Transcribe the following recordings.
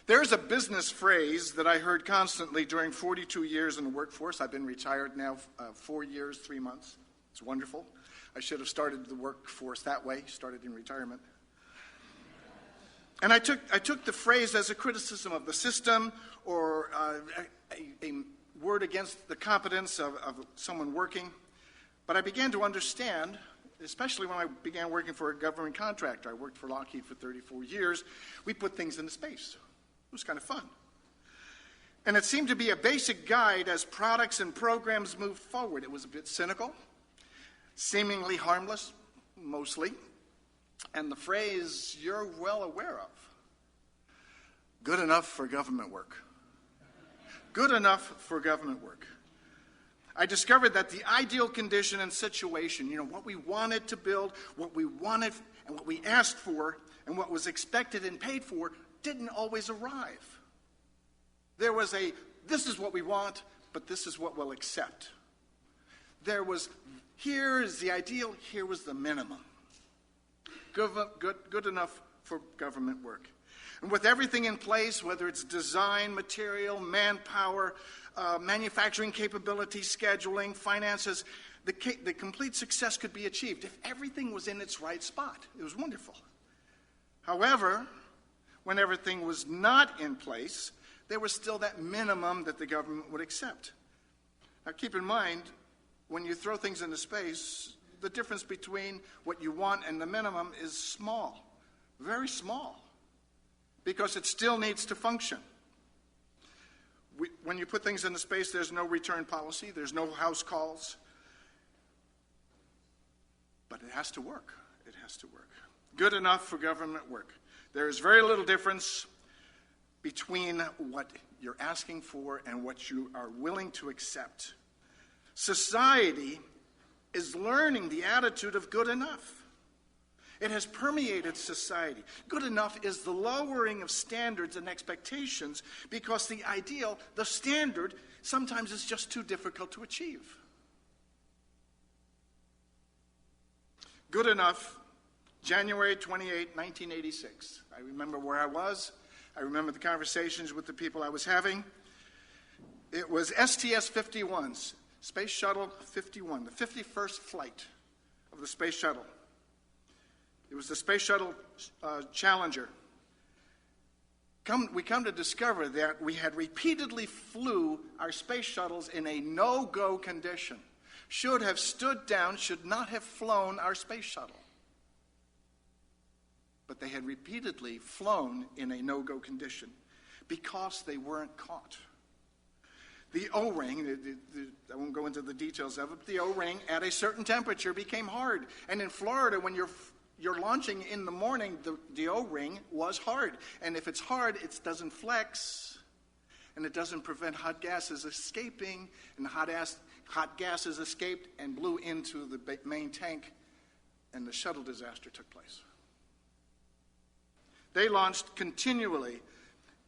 There's a business phrase that I heard constantly during 42 years in the workforce. I've been retired now 4 years, 3 months. It's wonderful. I should have started the workforce that way, started in retirement. And I took the phrase as a criticism of the system or a word against the competence of someone working. But I began to understand, especially when I began working for a government contractor. I worked for Lockheed for 34 years. We put things into space. It was kind of fun. And it seemed to be a basic guide as products and programs moved forward. It was a bit cynical, seemingly harmless, mostly. And the phrase you're well aware of, good enough for government work. Good enough for government work. I discovered that the ideal condition and situation, what we wanted to build, what we wanted and what we asked for, and what was expected and paid for, didn't always arrive. There was this is what we want, but this is what we'll accept. Here is the ideal, here was the minimum. Good enough for government work. And with everything in place, whether it's design, material, manpower, manufacturing capability, scheduling, finances, the complete success could be achieved if everything was in its right spot. It was wonderful. However, when everything was not in place, there was still that minimum that the government would accept. Now keep in mind, when you throw things into space, the difference between what you want and the minimum is small, very small, because it still needs to function. When you put things into space, there's no return policy, there's no house calls, but it has to work. It has to work. Good enough for government work. There is very little difference between what you're asking for and what you are willing to accept. Society is learning the attitude of good enough. It has permeated society. Good enough is the lowering of standards and expectations because the ideal, the standard, sometimes is just too difficult to achieve. Good enough, January 28, 1986. I remember where I was. I remember the conversations with the people I was having. It was STS-51s, Space Shuttle 51, the 51st flight of the Space Shuttle. It was the Space Shuttle Challenger. We come to discover that we had repeatedly flew our space shuttles in a no-go condition. Should have stood down, should not have flown our space shuttle. But they had repeatedly flown in a no-go condition because they weren't caught. The O-ring, I won't go into the details of it, but the O-ring at a certain temperature became hard. And in Florida, when you're launching in the morning, the O-ring was hard. And if it's hard, it doesn't flex, and it doesn't prevent hot gases escaping. And the hot gases escaped and blew into the main tank, and the shuttle disaster took place. They launched continually.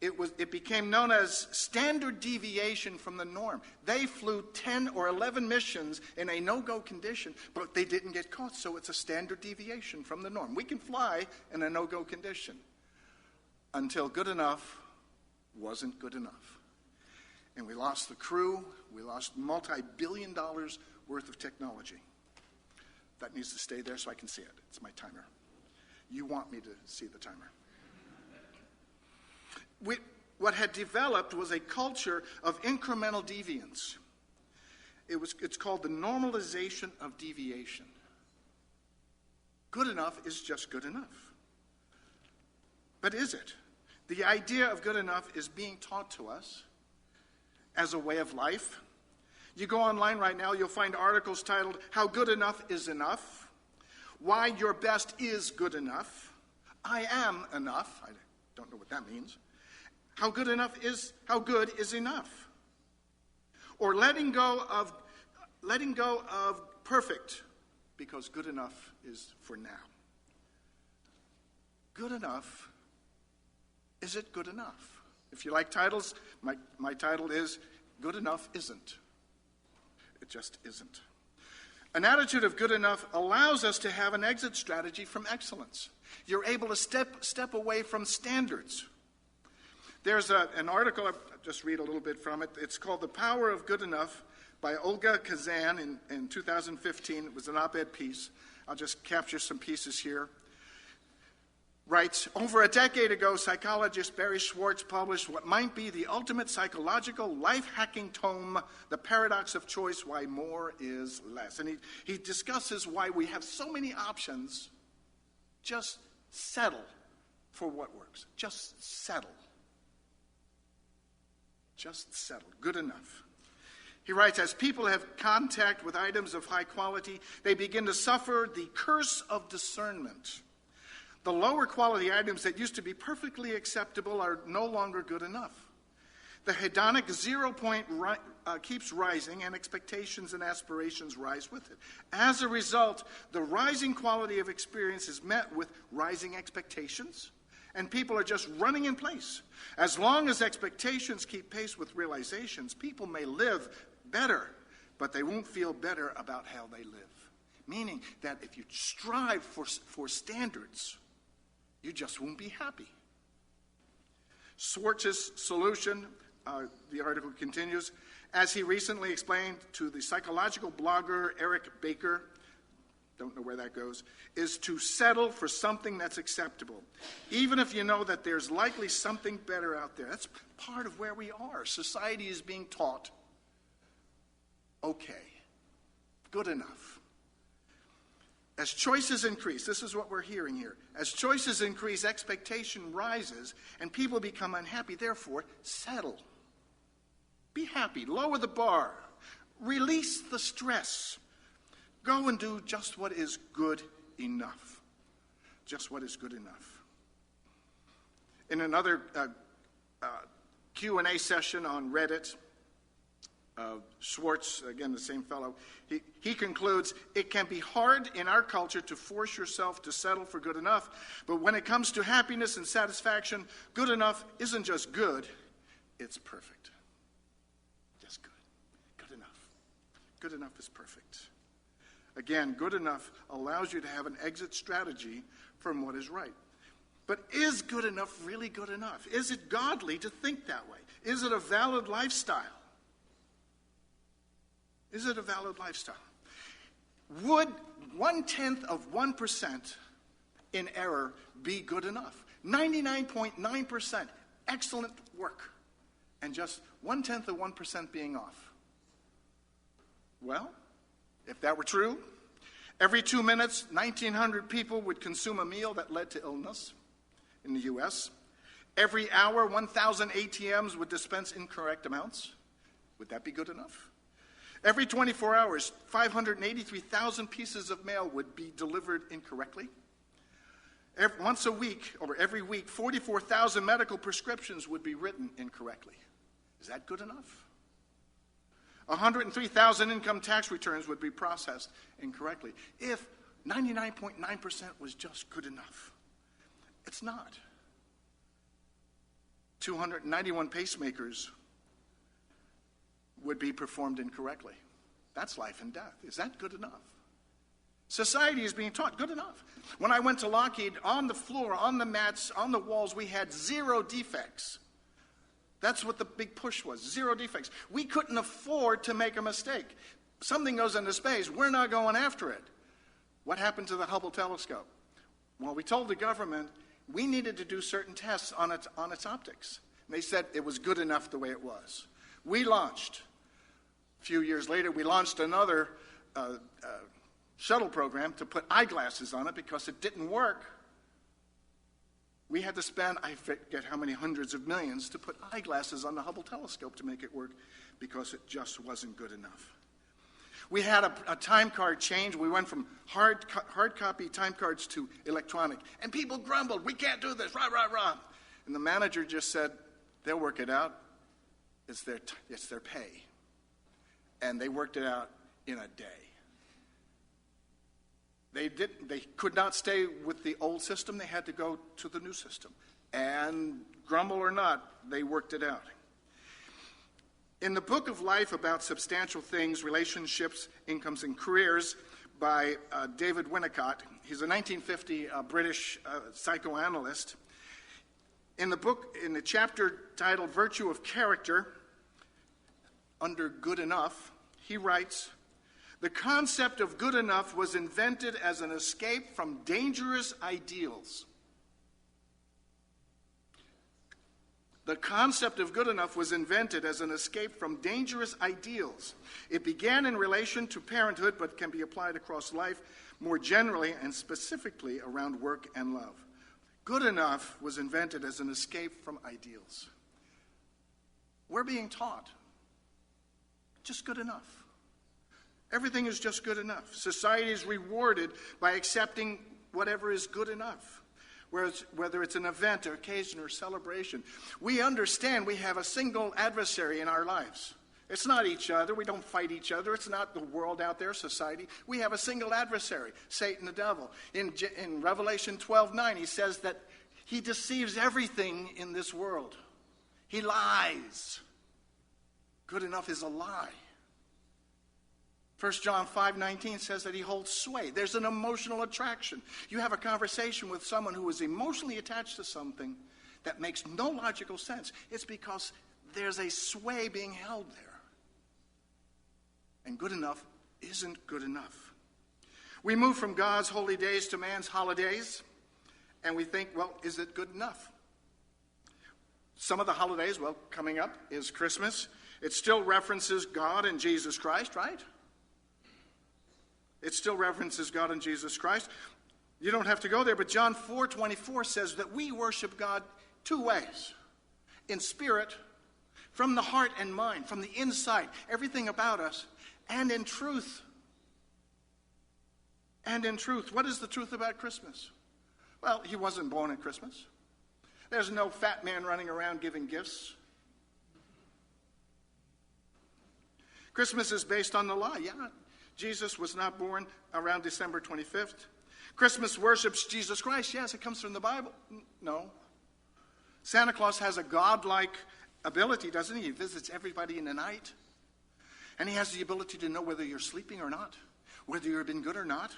It became known as standard deviation from the norm. They flew 10 or 11 missions in a no-go condition, but they didn't get caught, so it's a standard deviation from the norm. We can fly in a no-go condition until good enough wasn't good enough. And we lost the crew. We lost multi-billion dollars worth of technology. That needs to stay there so I can see it. It's my timer. You want me to see the timer. What had developed was a culture of incremental deviance. It's called the normalization of deviation. Good enough is just good enough. But is it? The idea of good enough is being taught to us as a way of life. You go online right now, you'll find articles titled, "How Good Enough is Enough," "Why Your Best is Good Enough," "I Am Enough," I don't know what that means, how good is enough, or letting go of perfect because good enough is for now. Good enough, is it good enough? If you like titles, my title is Good Enough Isn't. It just isn't. An attitude of good enough allows us to have an exit strategy from excellence. You're able to step away from standards. There's an article, I'll just read a little bit from it. It's called The Power of Good Enough by Olga Kazan in 2015. It was an op-ed piece. I'll just capture some pieces here. Writes, over a decade ago, psychologist Barry Schwartz published what might be the ultimate psychological life-hacking tome, The Paradox of Choice, Why More is Less. And he discusses why we have so many options. Just settle for what works. Just settle. Just settle. Good enough. He writes, as people have contact with items of high quality, they begin to suffer the curse of discernment. The lower quality items that used to be perfectly acceptable are no longer good enough. The hedonic 0 point keeps rising, and expectations and aspirations rise with it. As a result, the rising quality of experience is met with rising expectations, and people are just running in place. As long as expectations keep pace with realizations, people may live better, but they won't feel better about how they live. Meaning that if you strive for standards, you just won't be happy. Schwartz's solution, the article continues, as he recently explained to the psychological blogger Eric Baker, don't know where that goes, is to settle for something that's acceptable, even if you know that there's likely something better out there. That's part of where we are. Society is being taught, okay, good enough. As choices increase, this is what we're hearing here. As choices increase, expectation rises, and people become unhappy. Therefore, settle. Be happy. Lower the bar. Release the stress. Go and do just what is good enough. Just what is good enough. In another Q&A session on Reddit, Schwartz, again the same fellow, he concludes, it can be hard in our culture to force yourself to settle for good enough, but when it comes to happiness and satisfaction, good enough isn't just good, it's perfect. Just good. Good enough. Good enough is perfect. Again, good enough allows you to have an exit strategy from what is right. But is good enough really good enough? Is it godly to think that way? Is it a valid lifestyle? Is it a valid lifestyle? Would 0.1% in error be good enough? 99.9% excellent work, and just 0.1% being off. Well, if that were true, every 2 minutes, 1,900 people would consume a meal that led to illness in the U.S. Every hour, 1,000 ATMs would dispense incorrect amounts. Would that be good enough? Every 24 hours, 583,000 pieces of mail would be delivered incorrectly. Once a week, or every week, 44,000 medical prescriptions would be written incorrectly. Is that good enough? 103,000 income tax returns would be processed incorrectly. If 99.9% was just good enough, it's not. 291 pacemakers would be performed incorrectly. That's life and death. Is that good enough? Society is being taught good enough. When I went to Lockheed, on the floor, on the mats, on the walls, we had 0 defects. That's what the big push was, 0 defects. We couldn't afford to make a mistake. Something goes into space, we're not going after it. What happened to the Hubble telescope? Well, we told the government we needed to do certain tests on its optics. And they said it was good enough the way it was. We launched. A few years later, we launched another shuttle program to put eyeglasses on it because it didn't work. We had to spend, I forget how many hundreds of millions, to put eyeglasses on the Hubble telescope to make it work because it just wasn't good enough. We had a time card change. We went from hard copy time cards to electronic. And people grumbled, we can't do this, rah, rah, rah. And the manager just said, they'll work it out. It's their pay. And they worked it out in a day. They could not stay with the old system. They had to go to the new system. And grumble or not, they worked it out. In the Book of Life About Substantial Things, Relationships, Incomes, and Careers by David Winnicott, he's a 1950 British psychoanalyst. In the chapter titled Virtue of Character, under Good Enough, he writes, "The concept of good enough was invented as an escape from dangerous ideals." The concept of good enough was invented as an escape from dangerous ideals. It began in relation to parenthood, but can be applied across life more generally and specifically around work and love. Good enough was invented as an escape from ideals. We're being taught just good enough. Everything is just good enough. Society is rewarded by accepting whatever is good enough, whether it's an event or occasion or celebration. We understand we have a single adversary in our lives. It's not each other. We don't fight each other. It's not the world out there, society. We have a single adversary, Satan the devil. In Revelation 12:9, he says that he deceives everything in this world. He lies. Good enough is a lie. 1 John 5:19 says that he holds sway. There's an emotional attraction. You have a conversation with someone who is emotionally attached to something that makes no logical sense. It's because there's a sway being held there. And good enough isn't good enough. We move from God's holy days to man's holidays, and we think, well, is it good enough? Some of the holidays, well, coming up is Christmas. It still references God and Jesus Christ, right? It still references God and Jesus Christ. You don't have to go there, but John 4:24 says that we worship God two ways. In spirit, from the heart and mind, from the inside, everything about us, and in truth. And in truth. What is the truth about Christmas? Well, he wasn't born at Christmas. There's no fat man running around giving gifts. Christmas is based on the lie. Yeah, Jesus was not born around December 25th. Christmas worships Jesus Christ. Yes, it comes from the Bible. No. Santa Claus has a godlike ability, doesn't he? He visits everybody in the night. And he has the ability to know whether you're sleeping or not, whether you've been good or not.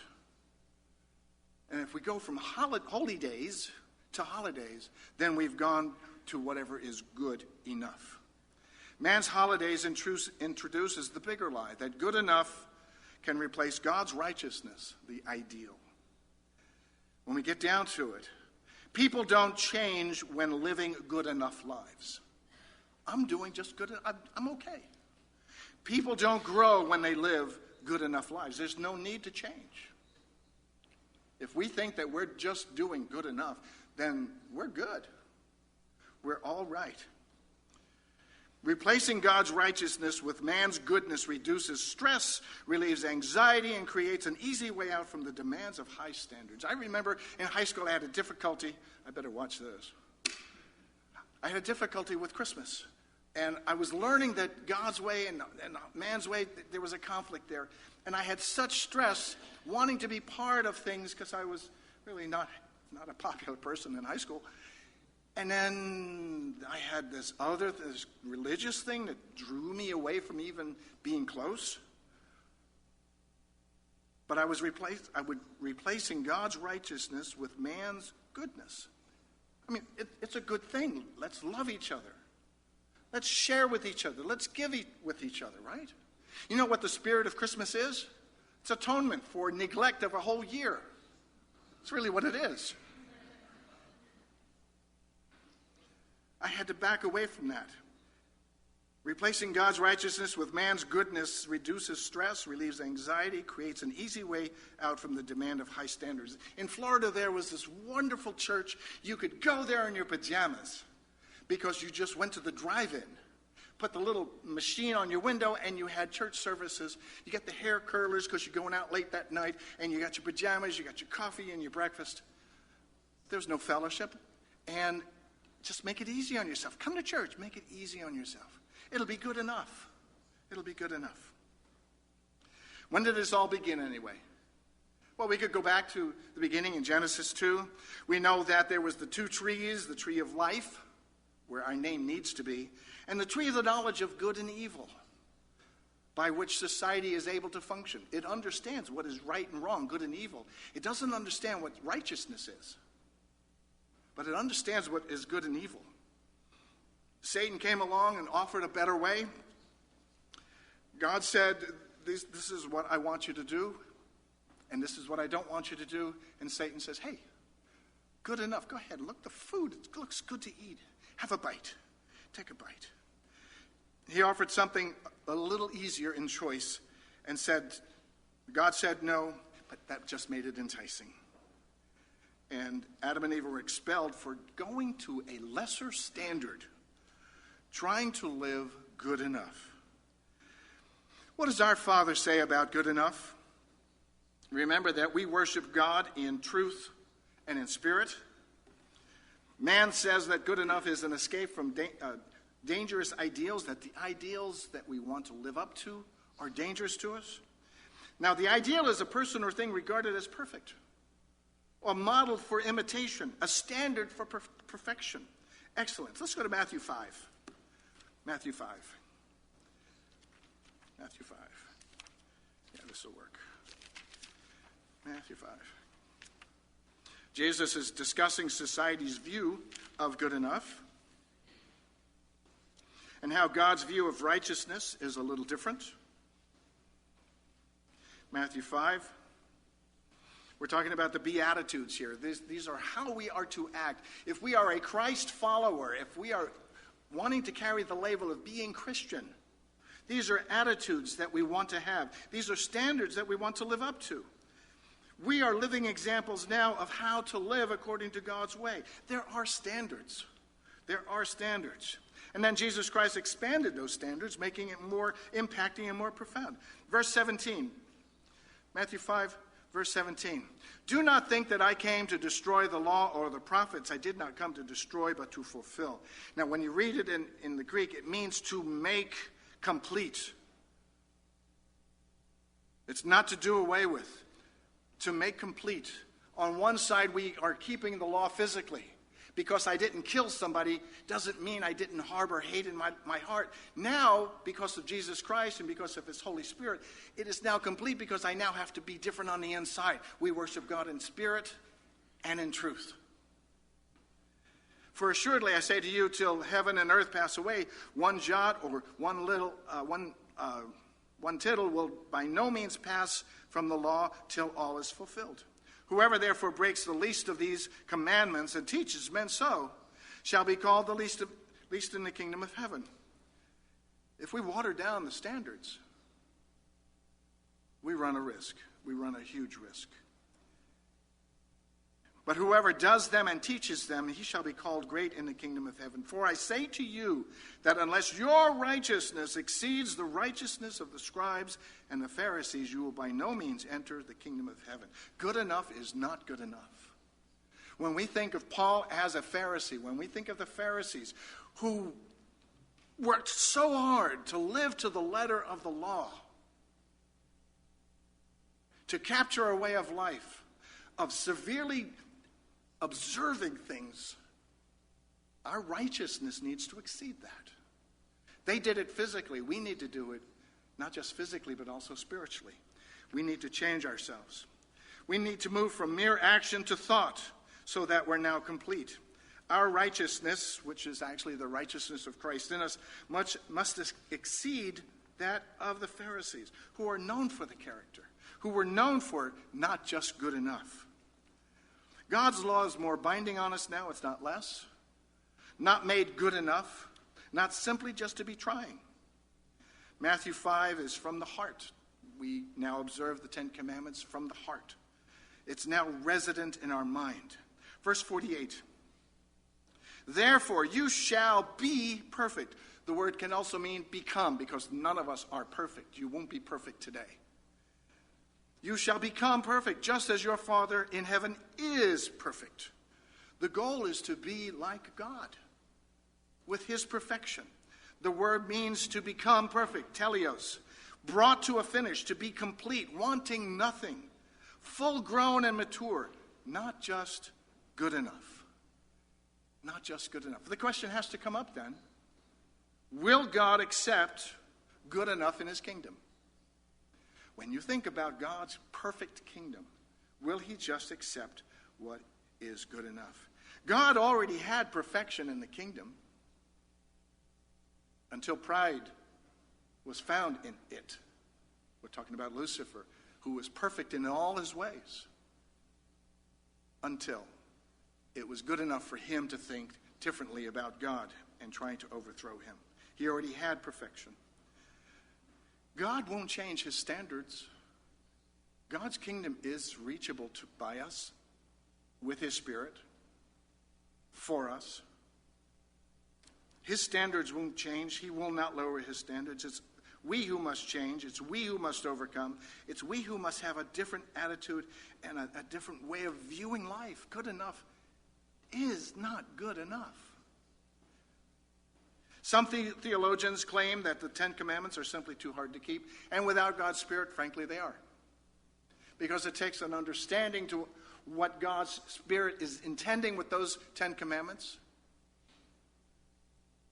And if we go from holy days to holidays, then we've gone to whatever is good enough. Man's holidays introduces the bigger lie, that good enough can replace God's righteousness, the ideal. When we get down to it, people don't change when living good enough lives. I'm doing just good. I'm okay. People don't grow when they live good enough lives. There's no need to change. If we think that we're just doing good enough, then we're good. We're all right. Replacing God's righteousness with man's goodness reduces stress, relieves anxiety, and creates an easy way out from the demands of high standards. I remember in high school I had a difficulty. I better watch this. I had a difficulty with Christmas. And I was learning that God's way and man's way, there was a conflict there. And I had such stress wanting to be part of things because I was really not a popular person in high school. And then I had this religious thing that drew me away from even being close. But I was replacing God's righteousness with man's goodness. I mean, it's a good thing. Let's love each other. Let's share with each other. Let's give with each other, right? You know what the spirit of Christmas is? It's atonement for neglect of a whole year. It's really what it is. I had to back away from that. Replacing God's righteousness with man's goodness reduces stress, relieves anxiety, creates an easy way out from the demand of high standards. In Florida, there was this wonderful church. You could go there in your pajamas because you just went to the drive-in, put the little machine on your window, and you had church services. You got the hair curlers because you're going out late that night, and you got your pajamas, you got your coffee and your breakfast. There's no fellowship. And just make it easy on yourself. Come to church. Make it easy on yourself. It'll be good enough. It'll be good enough. When did this all begin anyway? Well, we could go back to the beginning in Genesis 2. We know that there was the two trees, the tree of life, where our name needs to be, and the tree of the knowledge of good and evil, by which society is able to function. It understands what is right and wrong, good and evil. It doesn't understand what righteousness is. but it understands what is good and evil. Satan came along and offered a better way. God said, this is what I want you to do, and this is what I don't want you to do. And Satan says, hey, good enough. Go ahead. Look, the food, it looks good to eat. Have a bite. Take a bite. He offered something a little easier in choice and God said no, but that just made it enticing. And Adam and Eve were expelled for going to a lesser standard, trying to live good enough. What does our Father say about good enough? Remember that we worship God in truth and in spirit. Man says that good enough is an escape from dangerous ideals, that the ideals that we want to live up to are dangerous to us. Now, the ideal is a person or thing regarded as perfect, or modeled for imitation, a standard for perfection, excellence. Let's go to Matthew 5. Matthew 5. Matthew 5. Yeah, this will work. Matthew 5. Jesus is discussing society's view of good enough and how God's view of righteousness is a little different. Matthew 5. We're talking about the Beatitudes here. These are how we are to act. If we are a Christ follower, if we are wanting to carry the label of being Christian, these are attitudes that we want to have. These are standards that we want to live up to. We are living examples now of how to live according to God's way. There are standards. There are standards. And then Jesus Christ expanded those standards, making it more impacting and more profound. Verse 17. Matthew 5, verse 17. Do not think that I came to destroy the law or the prophets. I did not come to destroy, but to fulfill. Now, when you read it in the Greek, it means to make complete. It's not to do away with. To make complete. On one side, we are keeping the law physically. Because I didn't kill somebody doesn't mean I didn't harbor hate in my heart. Now, because of Jesus Christ and because of his Holy Spirit, it is now complete because I now have to be different on the inside. We worship God in spirit and in truth. For assuredly I say to you, till heaven and earth pass away, one jot or one tittle will by no means pass from the law till all is fulfilled. Whoever therefore breaks the least of these commandments and teaches men so shall be called the least in the kingdom of heaven. If we water down the standards, we run a risk. We run a huge risk. But whoever does them and teaches them, he shall be called great in the kingdom of heaven. For I say to you that unless your righteousness exceeds the righteousness of the scribes and the Pharisees, you will by no means enter the kingdom of heaven. Good enough is not good enough. When we think of Paul as a Pharisee, when we think of the Pharisees who worked so hard to live to the letter of the law, to capture a way of life, of severely observing things, our righteousness needs to exceed that. They did it physically. We need to do it not just physically, but also spiritually. We need to change ourselves. We need to move from mere action to thought so that we're now complete. Our righteousness, which is actually the righteousness of Christ in us, must exceed that of the Pharisees, who are known for the character, who were known for not just good enough. God's law is more binding on us now, it's not less. Not made good enough, not simply just to be trying. Matthew 5 is from the heart. We now observe the Ten Commandments from the heart. It's now resident in our mind. Verse 48. Therefore, you shall be perfect. The word can also mean become, because none of us are perfect. You won't be perfect today. You shall become perfect, just as your Father in heaven is perfect. The goal is to be like God, with his perfection. The word means to become perfect, teleos, brought to a finish, to be complete, wanting nothing, full grown and mature, not just good enough. Not just good enough. The question has to come up then, will God accept good enough in his kingdom? When you think about God's perfect kingdom, will he just accept what is good enough. God already had perfection in the kingdom until pride was found in it. We're talking about Lucifer, who was perfect in all his ways until it was good enough for him to think differently about God and trying to overthrow him. He already had perfection. God won't change his standards. God's kingdom is reachable by us with his Spirit for us. His standards won't change. He will not lower his standards. It's we who must change. It's we who must overcome. It's we who must have a different attitude and a different way of viewing life. Good enough is not good enough. Some theologians claim that the Ten Commandments are simply too hard to keep, and without God's Spirit, frankly, they are. Because it takes an understanding to what God's Spirit is intending with those 10 Commandments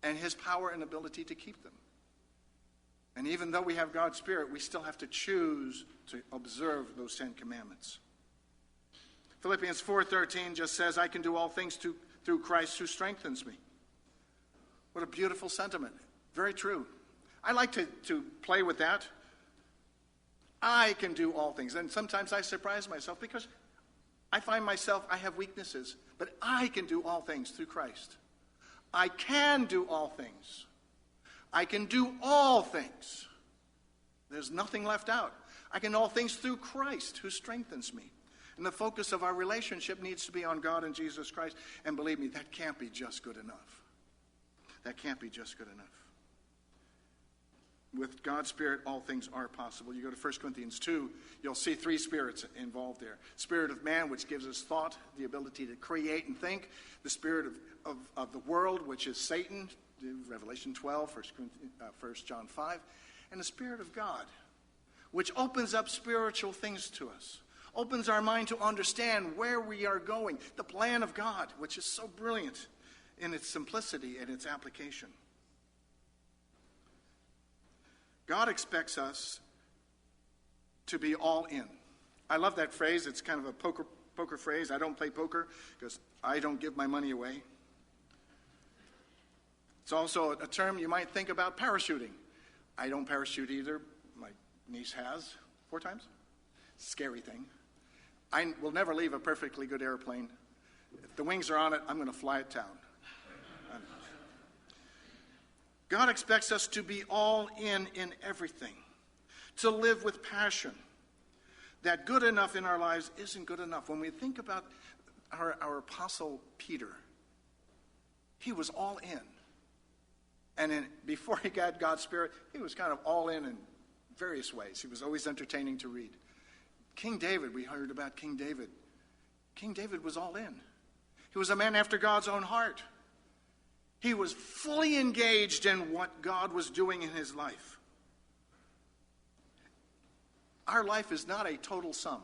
and his power and ability to keep them. And even though we have God's Spirit, we still have to choose to observe those 10 Commandments. Philippians 4:13 just says, I can do all things through Christ who strengthens me. What a beautiful sentiment. Very true. I like to play with that. I can do all things. And sometimes I surprise myself because I find myself, I have weaknesses, but I can do all things through Christ. I can do all things. I can do all things. There's nothing left out. I can do all things through Christ who strengthens me. And the focus of our relationship needs to be on God and Jesus Christ. And believe me, that can't be just good enough. That can't be just good enough. With God's Spirit, all things are possible. You go to 1 Corinthians 2, you'll see 3 spirits involved there. Spirit of man, which gives us thought, the ability to create and think. The spirit of the world, which is Satan, Revelation 12, 1 John 5. And the Spirit of God, which opens up spiritual things to us. Opens our mind to understand where we are going. The plan of God, which is so brilliant in its simplicity and its application. God expects us to be all in. I love that phrase. It's kind of a poker phrase. I don't play poker because I don't give my money away. It's also a term you might think about parachuting. I don't parachute either. My niece has 4 times. Scary thing. I will never leave a perfectly good airplane. If the wings are on it, I'm going to fly it down. God expects us to be all in everything, to live with passion. That good enough in our lives isn't good enough. When we think about our apostle Peter, he was all in. And before he got God's Spirit, he was kind of all in various ways. He was always entertaining to read. King David, we heard about King David. King David was all in. He was a man after God's own heart. He was fully engaged in what God was doing in his life. Our life is not a total sum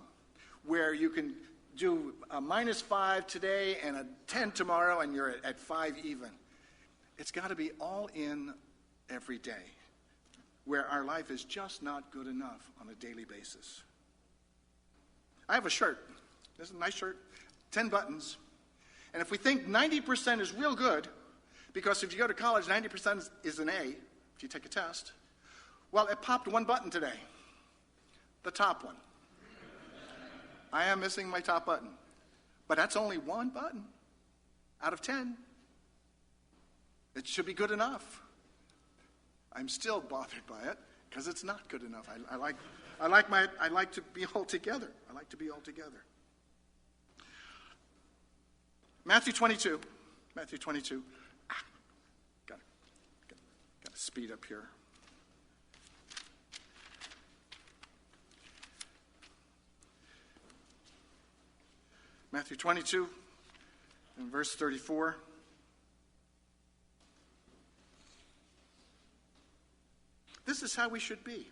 where you can do a -5 today and a 10 tomorrow and you're at 5 even. It's got to be all in every day where our life is just not good enough on a daily basis. I have a shirt. This is a nice shirt, 10 buttons. And if we think 90% is real good, because if you go to college, 90% is an A, if you take a test. Well, it popped 1 button today. The top one. I am missing my top button. But that's only 1 button out of 10. It should be good enough. I'm still bothered by it because it's not good enough. I like to be all together. I like to be all together. Matthew 22. Got to speed up here. Matthew 22 and verse 34. This is how we should be.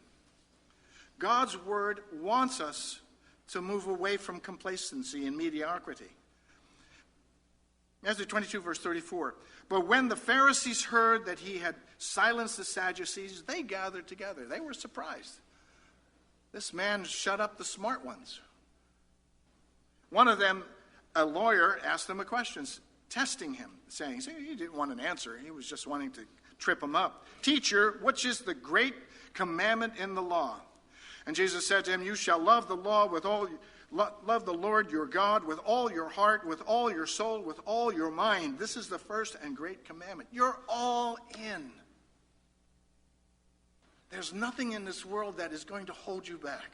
God's word wants us to move away from complacency and mediocrity. Matthew 22, verse 34. But when the Pharisees heard that he had silenced the Sadducees, they gathered together. They were surprised. This man shut up the smart ones. One of them a lawyer asked him a question, testing him, saying, he didn't want an answer. He was just wanting to trip him up. Teacher, which is the great commandment in the law? And Jesus said to him, you shall love the law with all, love the Lord your God with all your heart, with all your soul, with all your mind. This is the first and great commandment. You're all in. There's nothing in this world that is going to hold you back.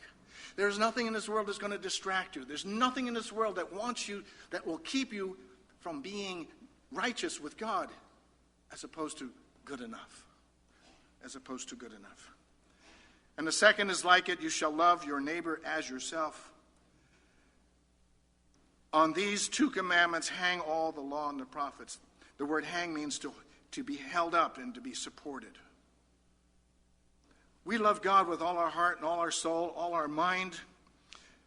There's nothing in this world that's going to distract you. There's nothing in this world that wants you, that will keep you from being righteous with God, as opposed to good enough. As opposed to good enough. And the second is like it, you shall love your neighbor as yourself. On these two commandments hang all the law and the prophets. The word hang means to be held up and to be supported. We love God with all our heart and all our soul, all our mind.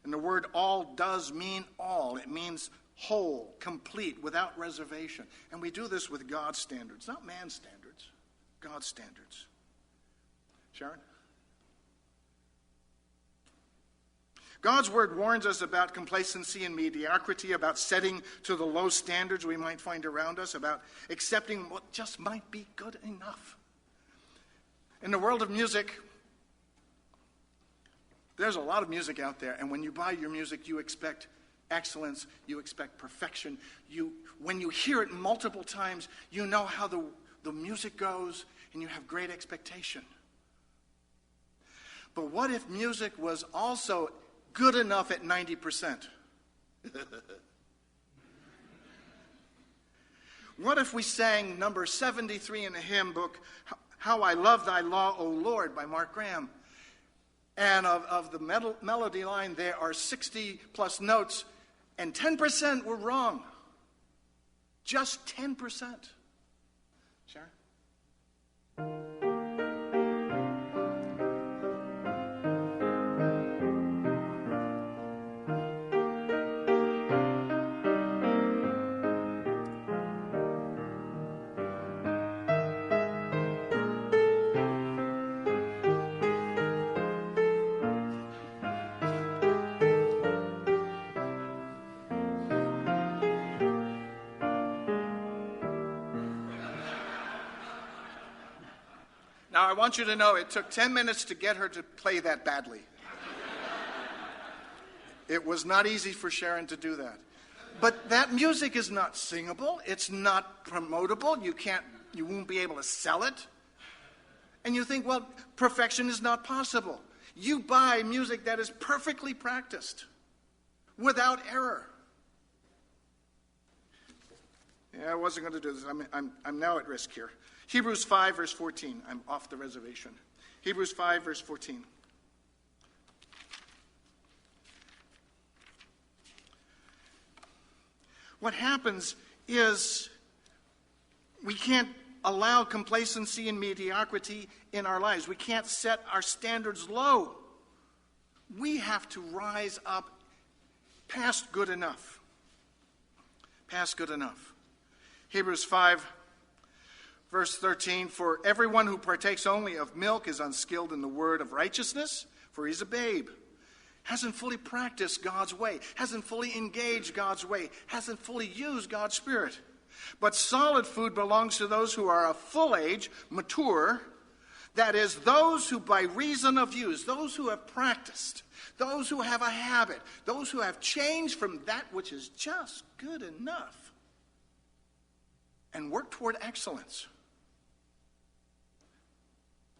And the word all does mean all. It means whole, complete, without reservation. And we do this with God's standards, not man's standards, God's standards. Sharon? God's word warns us about complacency and mediocrity, about setting to the low standards we might find around us, about accepting what just might be good enough. In the world of music, there's a lot of music out there, and when you buy your music, you expect excellence, you expect perfection. When you hear it multiple times, you know how the music goes, and you have great expectation. But what if music was also good enough at 90%? What if we sang number 73 in the hymn book, How I Love Thy Law, O Lord, by Mark Graham. And of the melody line, there are 60 plus notes, and 10% were wrong. Just 10%. Sharon? Now, I want you to know it took 10 minutes to get her to play that badly. It was not easy for Sharon to do that. But that music is not singable. It's not promotable. You won't be able to sell it. And you think, well, perfection is not possible. You buy music that is perfectly practiced, without error. Yeah, I wasn't going to do this. I'm now at risk here. Hebrews 5, verse 14. I'm off the reservation. Hebrews 5, verse 14. What happens is we can't allow complacency and mediocrity in our lives. We can't set our standards low. We have to rise up past good enough. Past good enough. Hebrews 5, verse 13, for everyone who partakes only of milk is unskilled in the word of righteousness, for he's a babe. Hasn't fully practiced God's way, hasn't fully engaged God's way, hasn't fully used God's Spirit. But solid food belongs to those who are of full age, mature, that is, those who by reason of use, those who have practiced, those who have a habit, those who have changed from that which is just good enough and work toward excellence.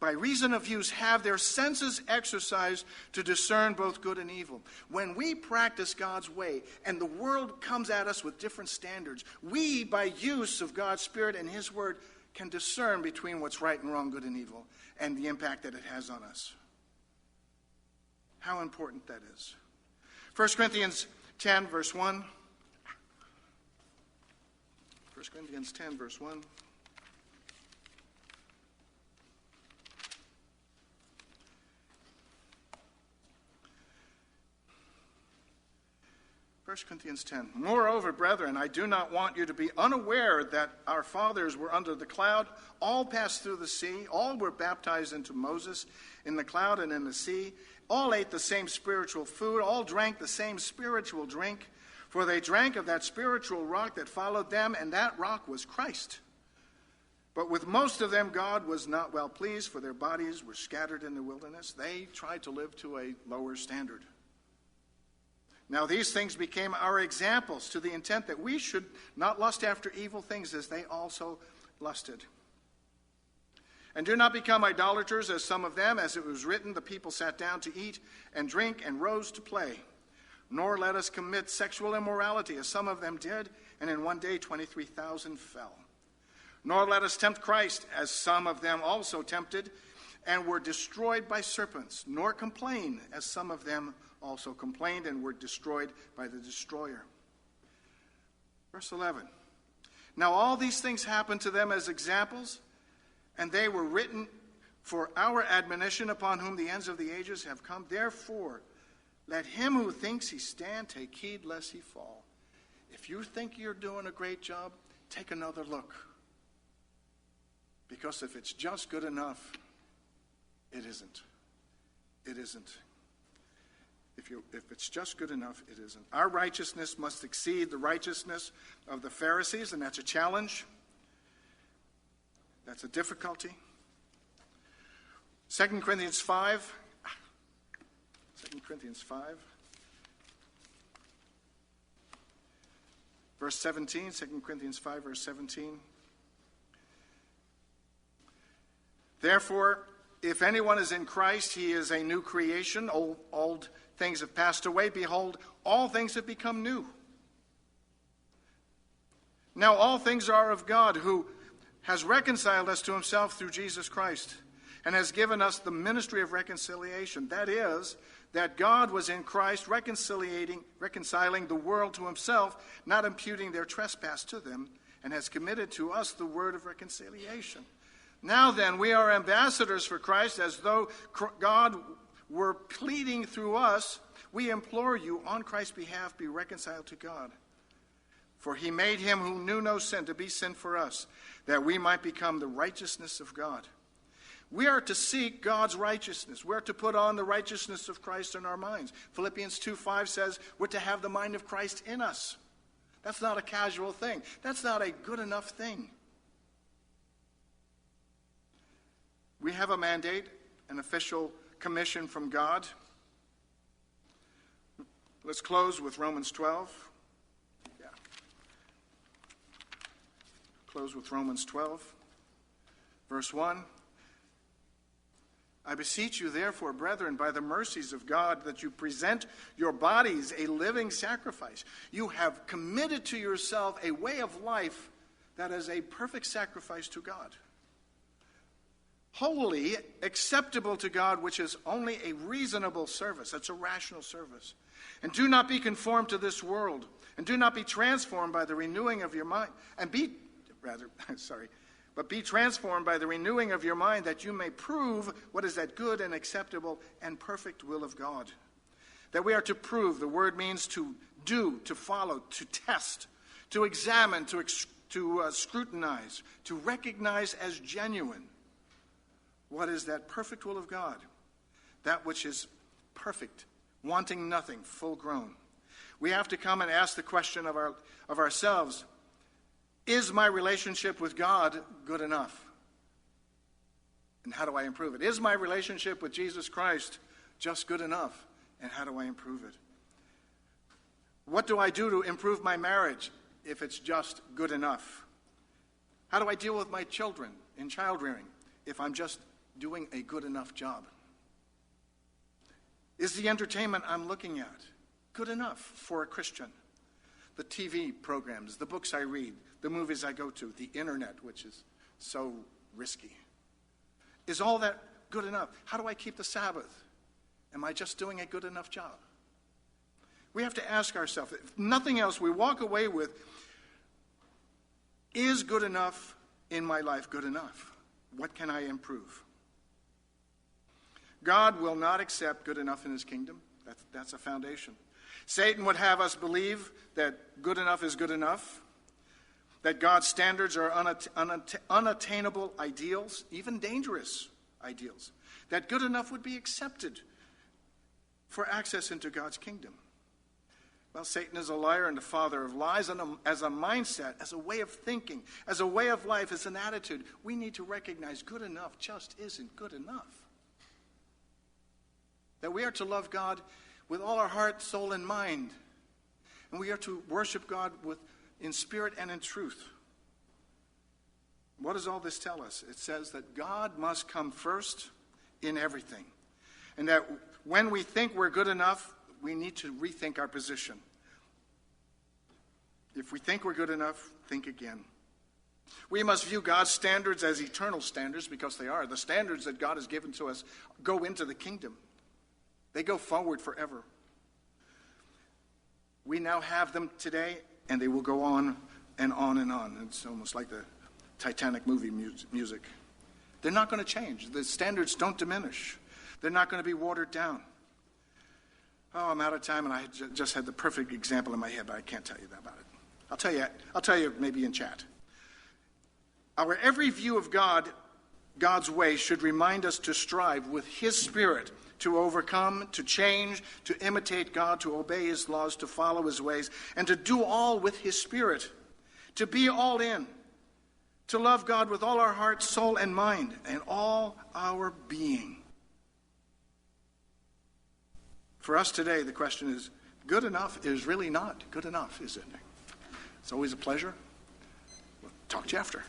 By reason of use, have their senses exercised to discern both good and evil. When we practice God's way and the world comes at us with different standards, we, by use of God's Spirit and His Word, can discern between what's right and wrong, good and evil, and the impact that it has on us. How important that is. 1 Corinthians 10, verse 1. 1 Corinthians 10, verse 1. 1 Corinthians 10. Moreover, brethren, I do not want you to be unaware that our fathers were under the cloud, all passed through the sea, all were baptized into Moses in the cloud and in the sea, all ate the same spiritual food, all drank the same spiritual drink, For they drank of that spiritual rock that followed them, and that rock was Christ. But with most of them God was not well pleased, for their bodies were scattered in the wilderness. They tried to live to a lower standard. Now these things became our examples, to the intent that we should not lust after evil things as they also lusted. And do not become idolaters as some of them, as it was written, the people sat down to eat and drink and rose to play. Nor let us commit sexual immorality, as some of them did, and in one day 23,000 fell. Nor let us tempt Christ, as some of them also tempted, and were destroyed by serpents. Nor complain, as some of them also complained, and were destroyed by the destroyer. Verse 11. Now all these things happened to them as examples, and they were written for our admonition, upon whom the ends of the ages have come. Therefore, let him who thinks he stand take heed lest he fall. If you think you're doing a great job, take another look. Because if it's just good enough, it isn't. It isn't. If it's just good enough, it isn't. Our righteousness must exceed the righteousness of the Pharisees, and that's a challenge. That's a difficulty. 2 Corinthians 5. 2 Corinthians 5. Verse 17. 2 Corinthians 5, verse 17. Therefore, if anyone is in Christ, he is a new creation. Old things have passed away. Behold, all things have become new. Now all things are of God, who has reconciled us to himself through Jesus Christ, and has given us the ministry of reconciliation. That is, that God was in Christ reconciling the world to himself, not imputing their trespass to them, and has committed to us the word of reconciliation. Now then, we are ambassadors for Christ, as though God were pleading through us. We implore you, on Christ's behalf, be reconciled to God. For he made him who knew no sin to be sin for us, that we might become the righteousness of God. We are to seek God's righteousness. We're to put on the righteousness of Christ in our minds. Philippians 2:5 says we're to have the mind of Christ in us. That's not a casual thing. That's not a good enough thing. We have a mandate, an official commission from God. Let's close with Romans 12. Close with Romans 12, verse 1. I beseech you, therefore, brethren, by the mercies of God, that you present your bodies a living sacrifice. You have committed to yourself a way of life that is a perfect sacrifice to God. Holy, acceptable to God, which is only a reasonable service. That's a rational service. And do not be conformed to this world, and do not be transformed by the renewing of your mind, but be transformed by the renewing of your mind, that you may prove what is that good and acceptable and perfect will of God. That we are to prove. The word means to do, to follow, to test, to examine, to scrutinize, to recognize as genuine. What is that perfect will of God? That which is perfect, wanting nothing, full grown. We have to come and ask the question of ourselves, is my relationship with God good enough? And how do I improve it? Is my relationship with Jesus Christ just good enough? And how do I improve it? What do I do to improve my marriage if it's just good enough? How do I deal with my children in child rearing if I'm just doing a good enough job? Is the entertainment I'm looking at good enough for a Christian? The TV programs, the books I read, the movies I go to, the internet, which is so risky. Is all that good enough? How do I keep the Sabbath? Am I just doing a good enough job? We have to ask ourselves, if nothing else, we walk away with, is good enough in my life good enough? What can I improve? God will not accept good enough in his kingdom. That's a foundation. Satan would have us believe that good enough is good enough, that God's standards are unattainable ideals, even dangerous ideals, that good enough would be accepted for access into God's kingdom. Well, Satan is a liar and the father of lies, and as a mindset, as a way of thinking, as a way of life, as an attitude, we need to recognize good enough just isn't good enough. That we are to love God with all our heart, soul, and mind. And we are to worship God in spirit and in truth. What does all this tell us? It says that God must come first in everything. And that when we think we're good enough, we need to rethink our position. If we think we're good enough, think again. We must view God's standards as eternal standards, because they are. The standards that God has given to us go into the kingdom. They go forward forever. We now have them today, and they will go on and on and on. It's almost like the Titanic movie music. They're not going to change. The standards don't diminish. They're not going to be watered down. Oh, I'm out of time, and I just had the perfect example in my head, but I can't tell you about it. I'll tell you maybe in chat. Our every view of God's way should remind us to strive with His Spirit to overcome, to change, to imitate God, to obey His laws, to follow His ways, and to do all with His Spirit, to be all in, to love God with all our heart, soul, and mind, and all our being. For us today, the question is, good enough is really not good enough, is it? It's always a pleasure. We'll talk to you after.